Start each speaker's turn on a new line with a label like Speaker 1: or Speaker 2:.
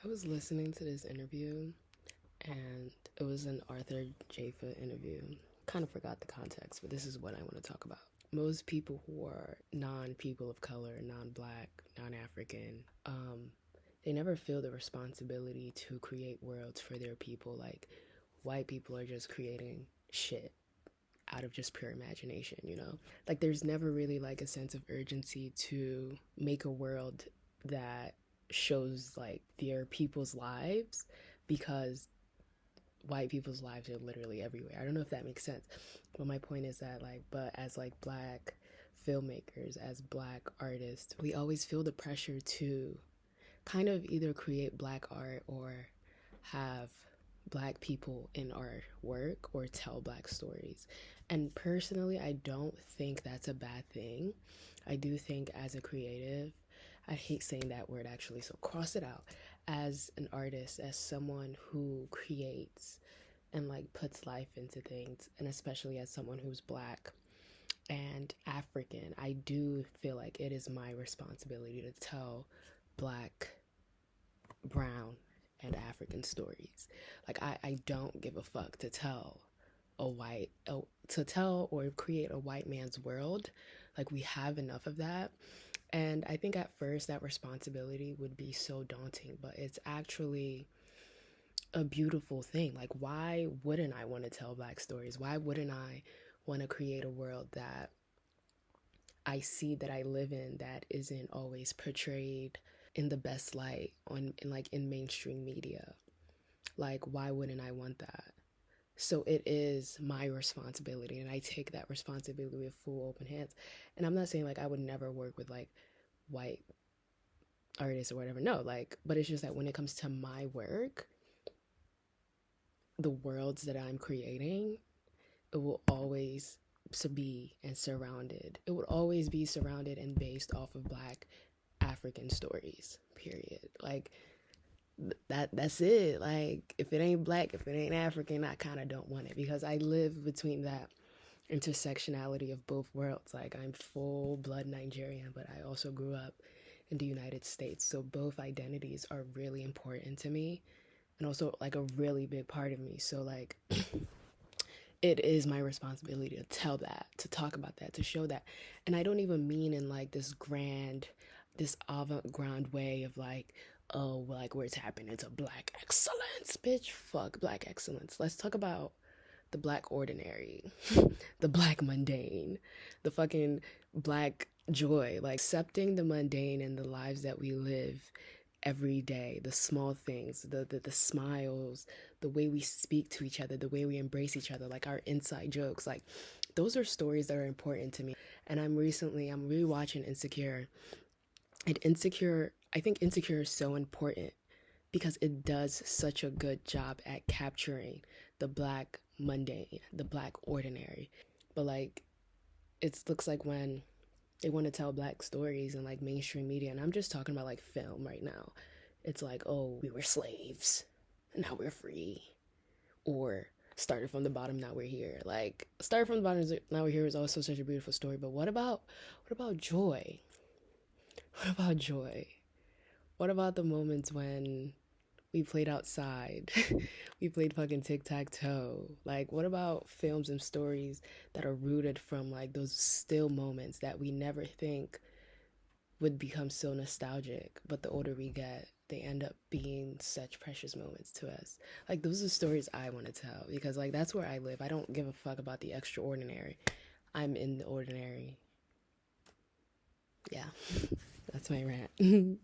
Speaker 1: I was listening to this interview and it was an Arthur Jafa interview. Kind of forgot the context, but this is what I want to talk about. Most people who are non-people of color, non-black, non-African, they never feel the responsibility to create worlds for their people. Like white people are just creating shit out of just pure imagination. Like there's never really like a sense of urgency to make a world that shows like their people's lives, because white people's lives are literally everywhere. I don't know if that makes sense, but my point is that like, but as like black filmmakers, as black artists, we always feel the pressure to kind of either create black art or have black people in our work or tell black stories. And personally, I don't think that's a bad thing. I do think as a creative, I hate saying that word actually, so cross it out. As an artist, as someone who creates and like puts life into things, and especially as someone who's black and African, I do feel like it is my responsibility to tell black, brown, and African stories. Like I don't give a fuck to tell to tell or create a white man's world. Like we have enough of that. And I think at first that responsibility would be so daunting, but it's actually a beautiful thing. Like why wouldn't I want to tell black stories? Why wouldn't I want to create a world that I see, that I live in, that isn't always portrayed in the best light in mainstream media? Like why wouldn't I want that? So it is my responsibility, and I take that responsibility with full open hands. And I'm not saying like I would never work with like white artists or whatever. No, like, but it's just that when it comes to my work, the worlds that I'm creating, it will always be and surrounded. It would always be surrounded and based off of black African stories. Period. Like that's it. Like if it ain't black, if it ain't African, I kind of don't want it, because I live between that intersectionality of both worlds. Like I'm full blood Nigerian, but I also grew up in the United States. So both identities are really important to me, and also like a really big part of me. So like it is my responsibility to tell that, to talk about that, to show that. And I don't even mean in like this avant-garde way of like, oh, like we're tapping into black excellence. Bitch, fuck black excellence. Let's talk about the black ordinary, the black mundane, the fucking black joy. Like accepting the mundane and the lives that we live every day, the small things, the smiles, the way we speak to each other, the way we embrace each other, like our inside jokes. Like those are stories that are important to me. And I'm rewatching Insecure. And I think Insecure is so important because it does such a good job at capturing the black mundane, the black ordinary. But like it looks like when they want to tell black stories in like mainstream media, and I'm just talking about like film right now, it's like, oh, we were slaves and now we're free, or started from the bottom, now we're here. Like started from the bottom, now we're here is also such a beautiful story, but what about joy? What about joy? What about the moments when we played outside? We played fucking tic-tac-toe. Like, what about films and stories that are rooted from like those still moments that we never think would become so nostalgic, but the older we get, they end up being such precious moments to us. Like, those are stories I want to tell, because like that's where I live. I don't give a fuck about the extraordinary. I'm in the ordinary. Yeah, that's my rant.